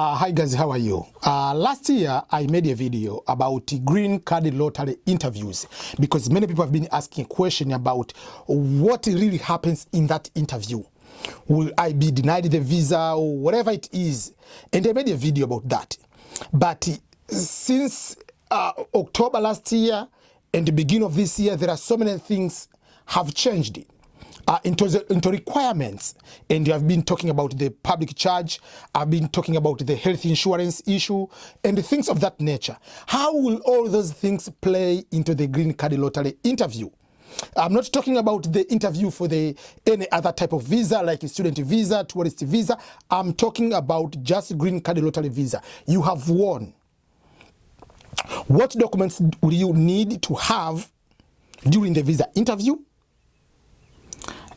Hi guys, how are you? Last year I made a video about green card lottery interviews because many people have been asking a question about what really happens in that interview. Will I be denied the visa or whatever it is? And I made a video about that. But since October last year and the beginning of this year, there are so many things have changed. Into requirements, and you have been talking about the public charge, I've been talking about the health insurance issue and things of that nature. How will all those things play into the green card lottery interview? I'm not talking about the interview for any other type of visa like a student visa, tourist visa. I'm talking about just green card lottery visa. You have won. What documents will you need to have during the visa interview?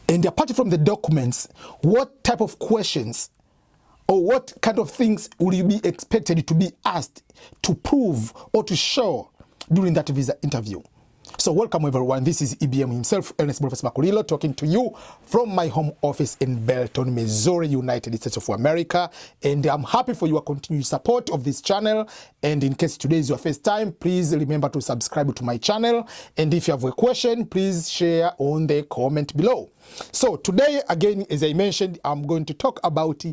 And apart from the documents, what type of questions or what kind of things will you be expected to be asked to prove or to show during that visa interview? So welcome everyone, this is EBM himself, Ernest Boniface Makulilo, talking to you from my home office in Belton, Missouri, United States of America. And I'm happy for your continued support of this channel. And in case today is your first time, please remember to subscribe to my channel. And if you have a question, please share on the comment below. So today, again, as I mentioned, I'm going to talk about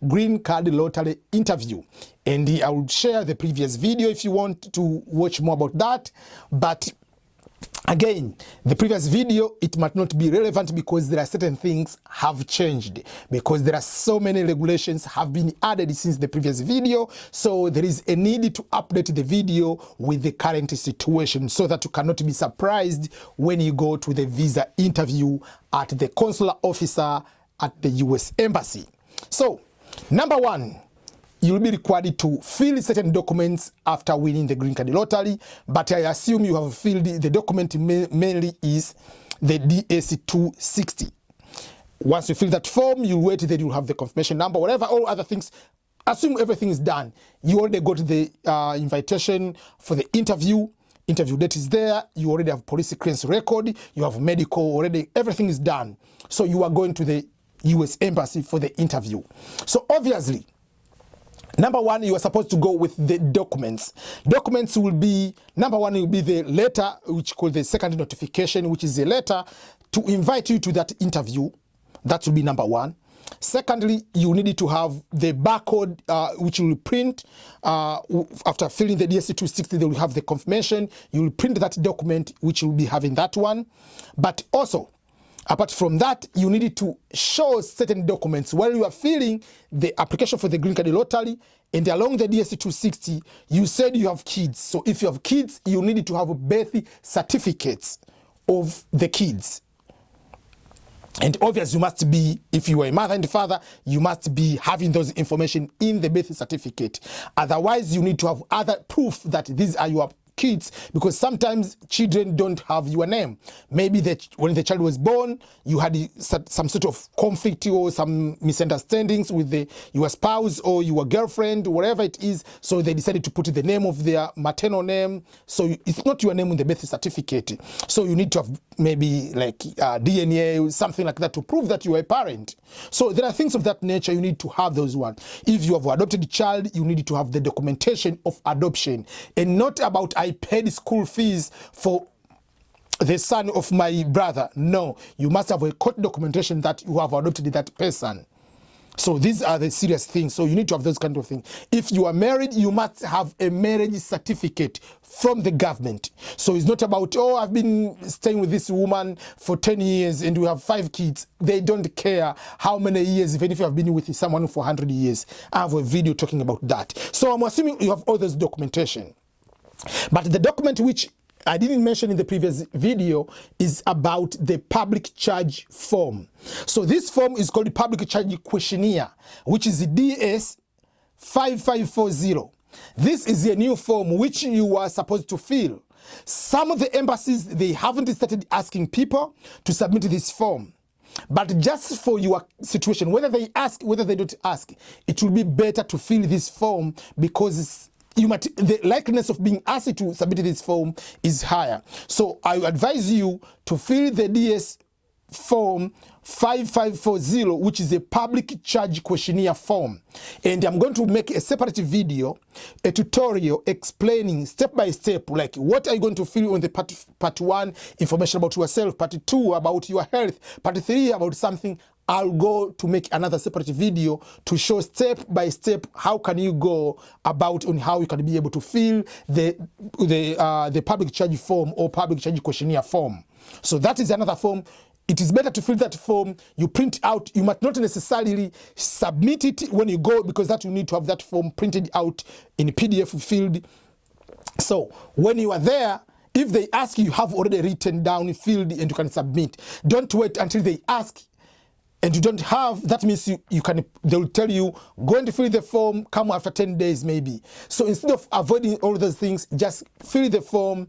green card lottery interview. And I will share the previous video if you want to watch more about that. But again, the previous video, it might not be relevant because there are certain things have changed, because there are so many regulations have been added since the previous video. So there is a need to update the video with the current situation so that you cannot be surprised when you go to the visa interview at the consular officer at the US Embassy. So, number one, you'll be required to fill certain documents after winning the green card lottery, but I assume you have filled the document mainly is the DS-260. Once you fill that form, you wait that you'll have the confirmation number, whatever, all other things. Assume everything is done. You already got the invitation for the interview. Interview date is there. You already have police clearance record. You have medical already. Everything is done. So you are going to the US Embassy for the interview. So obviously, number one, you are supposed to go with the documents. Documents will be, number one, will be the letter, which called the second notification, which is a letter to invite you to that interview. That will be number one. Secondly, you need to have the barcode, which you will print. After filling the DS-260, they will have the confirmation. You will print that document, which you will be having that one. But also, apart from that, you need to show certain documents while you are filling the application for the green card lottery, and along the DS-260, you said you have kids. So if you have kids, you need to have birth certificates of the kids. And obviously, you must be, if you are a mother and father, you must be having those information in the birth certificate. Otherwise, you need to have other proof that these are your kids, because sometimes children don't have your name. Maybe when the child was born, you had some sort of conflict or some misunderstandings with your spouse or your girlfriend, whatever it is. So they decided to put the name of their maternal name. So it's not your name in the birth certificate. So you need to have maybe like DNA or something like that to prove that you are a parent. So there are things of that nature. You need to have those ones. If you have an adopted child, you need to have the documentation of adoption, and not about I paid school fees for the son of my brother. No, you must have a court documentation that you have adopted that person. So these are the serious things. So you need to have those kind of things. If you are married, you must have a marriage certificate from the government. So it's not about, oh, I've been staying with this woman for 10 years and we have 5 kids. They don't care how many years, even if you have been with someone for 100 years. I have a video talking about that. So I'm assuming you have all those documentation. But the document which I didn't mention in the previous video is about the public charge form. So this form is called the public charge questionnaire, which is the DS-5540. This is a new form which you are supposed to fill. Some of the embassies, they haven't started asking people to submit this form. But just for your situation, whether they ask, whether they don't ask, it will be better to fill this form because the likeliness of being asked to submit this form is higher. So I advise you to fill the DS form 5540, which is a public charge questionnaire form. And I'm going to make a separate video, a tutorial explaining step by step, like what are you going to fill on the part 1, information about yourself, part 2, about your health, part 3, about something. I'll go to make another separate video to show step by step how can you go about on how you can be able to fill the public charge form or public charge questionnaire form. So that is another form. It is better to fill that form. You print out. You might not necessarily submit it when you go, because that you need to have that form printed out in PDF filled. So when you are there, if they ask you, you have already written down, filled, and you can submit. Don't wait until they ask and you don't have. That means you can. They will tell you, go and fill the form, come after 10 days maybe. So instead of avoiding all those things, just fill the form,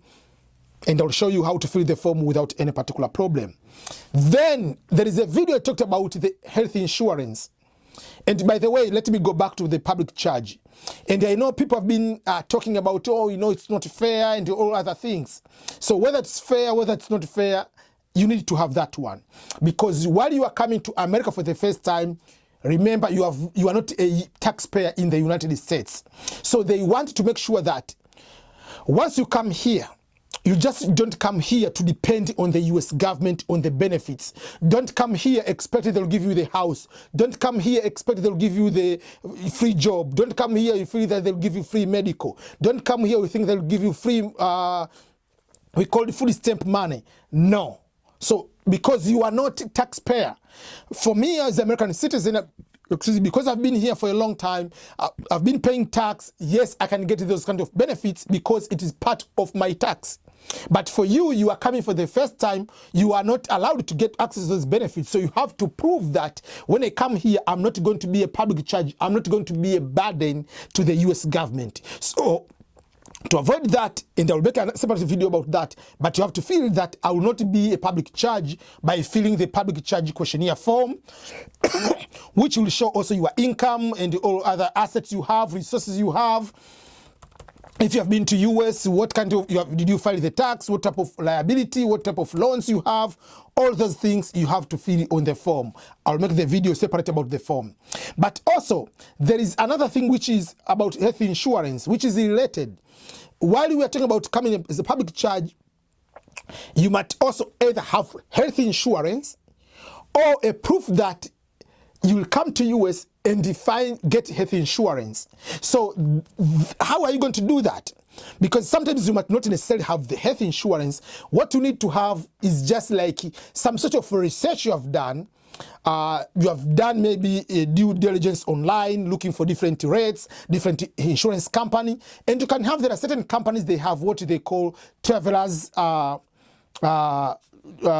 and I'll show you how to fill the form without any particular problem. Then there is a video I talked about the health insurance. And by the way, let me go back to the public charge. And I know people have been talking about, oh, you know, it's not fair and all other things. So whether it's fair, whether it's not fair, you need to have that one. Because while you are coming to America for the first time, remember you are not a taxpayer in the United States. So they want to make sure that once you come here, you just don't come here to depend on the US government, on the benefits. Don't come here expecting they'll give you the house. Don't come here expecting they'll give you the free job. Don't come here you feel that they'll give you free medical. Don't come here you think they'll give you free, we call it food stamp money. No. So because you are not a taxpayer. For me as an American citizen, because I've been here for a long time, I've been paying tax. Yes, I can get those kind of benefits because it is part of my tax. But for you, you are coming for the first time, you are not allowed to get access to those benefits. So you have to prove that when I come here, I'm not going to be a public charge. I'm not going to be a burden to the US government. So to avoid that, and I'll make a separate video about that, but you have to feel that I will not be a public charge by filling the public charge questionnaire form, which will show also your income and all other assets you have, resources you have. If you have been to US, what kind of, did you file the tax, what type of liability, what type of loans you have, all those things you have to fill on the form. I'll make the video separate about the form. But also, there is another thing which is about health insurance, which is related. While we are talking about coming as a public charge, you might also either have health insurance or a proof that you will come to US and get health insurance. So how are you going to do that? Because sometimes you might not necessarily have the health insurance. What you need to have is just like some sort of research you have done. You have done maybe a due diligence online, looking for different rates, different insurance company. And you can have, there are certain companies, they have what they call travelers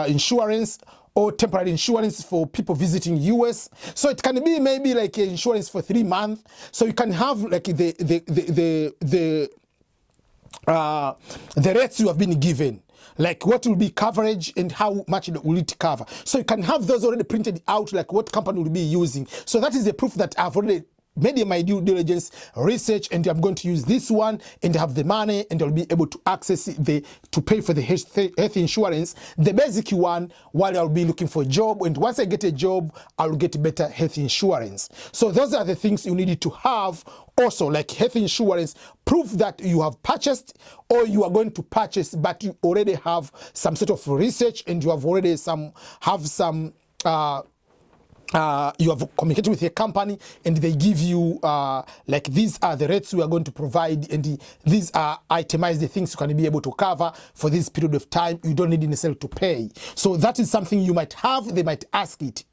insurance, or temporary insurance for people visiting US. So it can be maybe like insurance for 3 months. So you can have like the rates you have been given, like what will be coverage and how much will it cover. So you can have those already printed out, like what company will be using. So that is the proof that I've already made my due diligence research, and I'm going to use this one and have the money, and I'll be able to access to pay for the health insurance, the basic one, while I'll be looking for a job. And once I get a job, I'll get better health insurance. So those are the things you need to have. Also, like health insurance, proof that you have purchased or you are going to purchase, but you already have some sort of research and you have already you have communicated with a company and they give you like these are the rates we are going to provide, and these are itemized the things you can be able to cover for this period of time. You don't need necessarily to pay. So that is something you might have, they might ask it.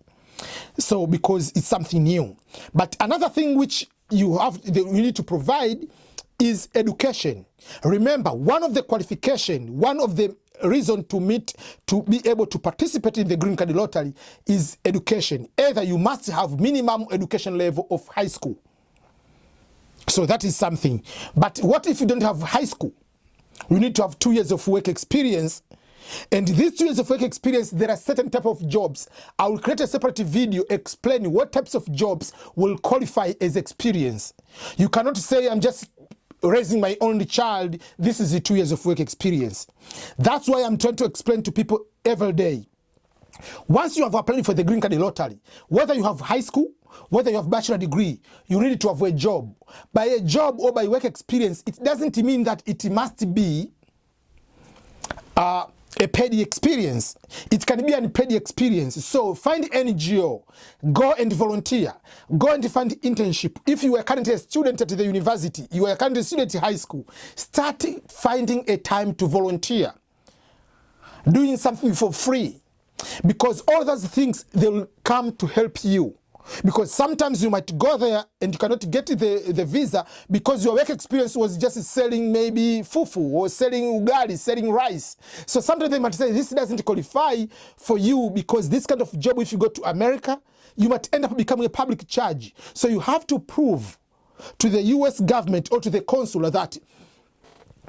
So because it's something new. But another thing which you need to provide is education. Remember, one of the qualification, one of the reason to be able to participate in the Green Card Lottery is education. Either you must have minimum education level of high school. So that is something. But what if you don't have high school? You need to have 2 years of work experience. And these 2 years of work experience, there are certain type of jobs. I will create a separate video explaining what types of jobs will qualify as experience. You cannot say, I'm just raising my only child, this is the 2 years of work experience. That's why I'm trying to explain to people every day. Once you have applied for the green card lottery, whether you have high school, whether you have bachelor degree, you need to have a job. By a job or by work experience, it doesn't mean that it must be a paid experience. It can be an unpaid experience. So find NGO, go and volunteer, go and find internship. If you are currently a student at the university, you are currently a student at high school, start finding a time to volunteer, doing something for free, because all those things, they will come to help you. Because sometimes you might go there and you cannot get the visa because your work experience was just selling maybe fufu or selling ugali, selling rice. So sometimes they might say this doesn't qualify for you because this kind of job, if you go to America, you might end up becoming a public charge. So you have to prove to the US government or to the consular that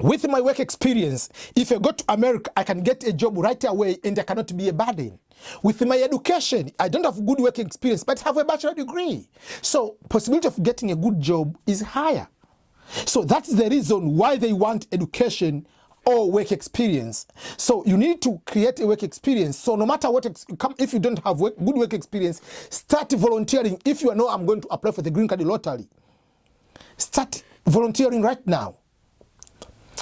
with my work experience, if I go to America, I can get a job right away and I cannot be a burden. With my education, I don't have good work experience, but have a bachelor degree. So possibility of getting a good job is higher. So that's the reason why they want education or work experience. So you need to create a work experience. So no matter what, if you don't have good work experience, start volunteering. If you know I'm going to apply for the green card lottery, start volunteering right now.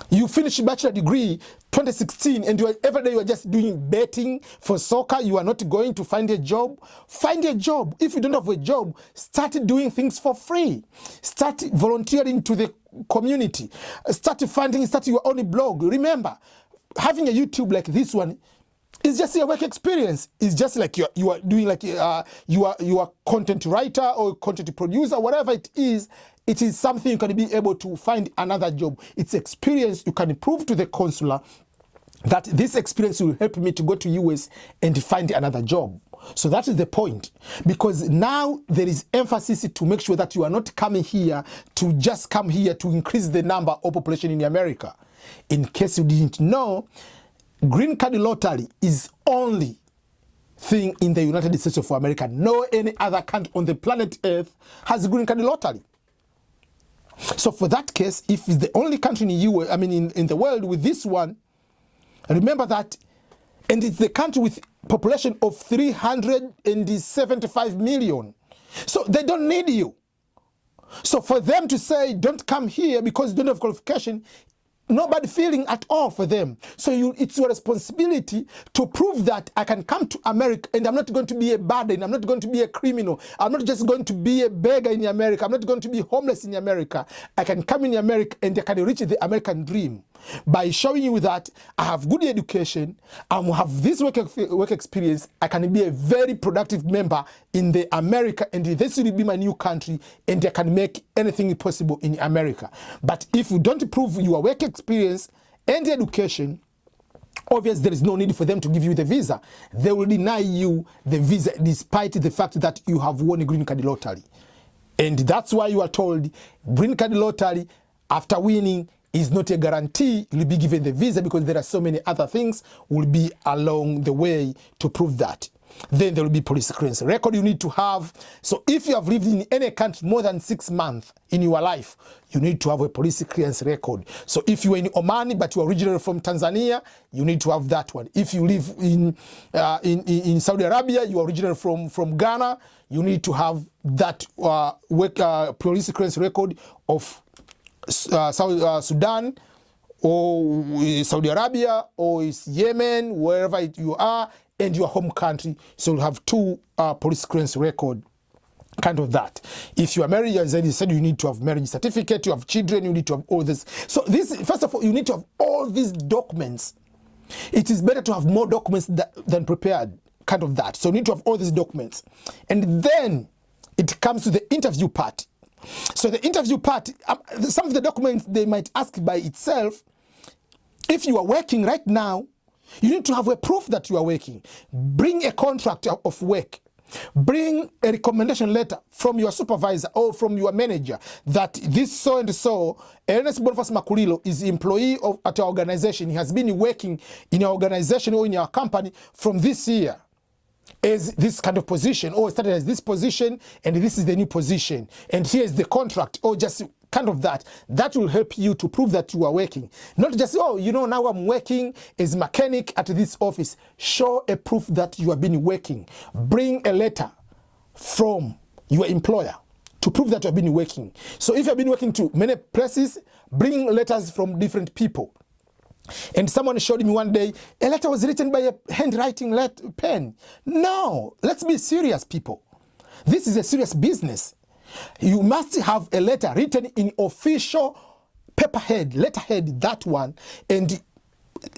You finish bachelor degree 2016 and every day you are just doing betting for soccer. You are not going to find a job. Find a job. If you don't have a job, start doing things for free. Start volunteering to the community. Start your own blog. Remember, having a YouTube like this one is just a work experience. It's just like you are doing like you are content writer or content producer, whatever it is. It is something you can be able to find another job. It's experience. You can prove to the consular that this experience will help me to go to US and find another job. So that is the point. Because now there is emphasis to make sure that you are not coming here to just come here to increase the number of population in America. In case you didn't know, green card lottery is only thing in the United States of America. No any other country on the planet Earth has green card lottery. So for that case, if it's the only country in the world with this one, remember that, and it's the country with population of 375 million. So they don't need you. So for them to say, don't come here because you don't have qualification, nobody feeling at all for them. So it's your responsibility to prove that I can come to America and I'm not going to be a burden. I'm not going to be a criminal. I'm not just going to be a beggar in America. I'm not going to be homeless in America. I can come in America and I can reach the American dream by showing you that I have good education, I have this work experience, I can be a very productive member in the America, and this will be my new country, and I can make anything possible in America. But if you don't prove your work experience and education, obviously there is no need for them to give you the visa. They will deny you the visa despite the fact that you have won a green card lottery. And that's why you are told green card lottery, after winning, is not a guarantee you'll be given the visa, because there are so many other things will be along the way to prove that. Then there will be police clearance record you need to have. So if you have lived in any country more than 6 months in your life, you need to have a police clearance record. So if you are in Oman but you are originally from Tanzania, you need to have that one. If you live in Saudi Arabia, you are originally from Ghana, you need to have that police clearance record of Sudan or Saudi Arabia or Yemen, wherever you are, and your home country. So you have 2 police clearance record, kind of that. If you are married, as I said, you need to have marriage certificate, you have children, you need to have all this. So this, first of all, you need to have all these documents. It is better to have more documents than prepared, kind of that. So you need to have all these documents. And then it comes to the interview part. So the interview part, some of the documents they might ask by itself. If you are working right now, you need to have a proof that you are working. Bring a contract of work. Bring a recommendation letter from your supervisor or from your manager that this so-and-so, Ernest Boniface Makulilo, is employee at our organization. He has been working in our organization or in our company from this year as this kind of position, or started as this position, and this is the new position. And here is the contract, or just kind of that will help you to prove that you are working. Not just, oh, you know, now I'm working as mechanic at this office. Show a proof that you have been working. Bring a letter from your employer to prove that you have been working. So if you have been working to many places, bring letters from different people. And someone showed me one day, a letter was written by a handwriting pen. No, let's be serious, people. This is a serious business. You must have a letter written in official paperhead, letterhead, that one, and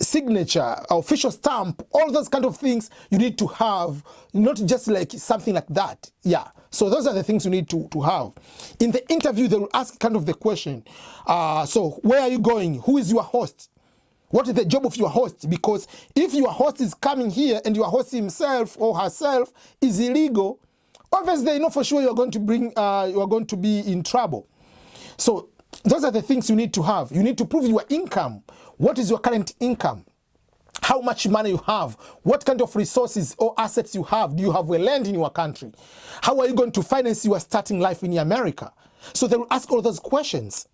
signature, official stamp, all those kind of things you need to have, not just like something like that. Yeah. So those are the things you need to have. In the interview, they will ask kind of the question, so where are you going? Who is your host? What is the job of your host? Because if your host is coming here and your host himself or herself is illegal, obviously they know for sure you're going to be in trouble. So those are the things you need to have. You need to prove your income. What is your current income? How much money you have? What kind of resources or assets you have? Do you have a land in your country? How are you going to finance your starting life in America? So they will ask all those questions.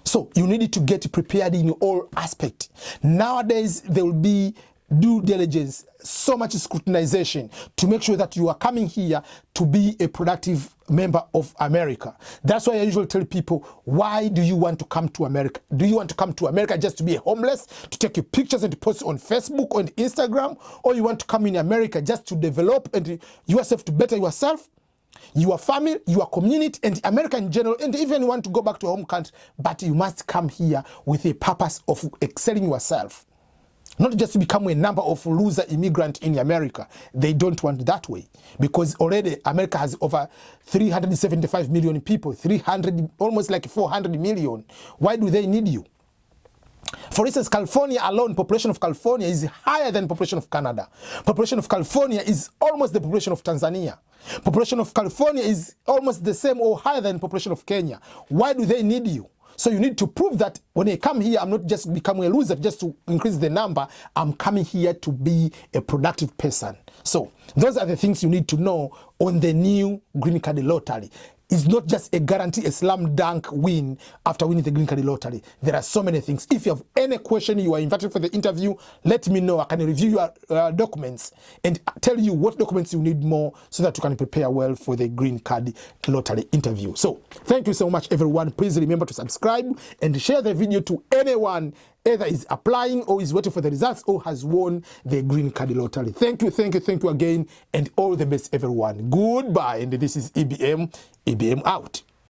So you need to get prepared in all aspects. Nowadays, there will be due diligence, so much scrutinization to make sure that you are coming here to be a productive member of America. That's why I usually tell people, why do you want to come to America? Do you want to come to America just to be homeless, to take your pictures and to post on Facebook or on Instagram? Or you want to come in America just to develop and yourself, to better yourself, your family, your community, and America in general, and even want to go back to your home country, but you must come here with a purpose of excelling yourself. Not just to become a number of loser immigrant in America. They don't want that way, because already America has over 375 million people, almost like 400 million. Why do they need you? For instance, California alone, population of California is higher than population of Canada. Population of California is almost the population of Tanzania. Population of California is almost the same or higher than population of Kenya. Why do they need you? So you need to prove that when I come here, I'm not just becoming a loser just to increase the number. I'm coming here to be a productive person. So those are the things you need to know on the new Green Card Lottery. It's not just a guarantee, a slam dunk win after winning the Green Card Lottery. There are so many things. If you have any question, you are invited for the interview, let me know. I can review your documents and tell you what documents you need more so that you can prepare well for the Green Card Lottery interview. So thank you so much, everyone. Please remember to subscribe and share the video to anyone either is applying or is waiting for the results or has won the Green Card Lottery. Thank you again, and all the best, everyone. Goodbye, and this is EBM out.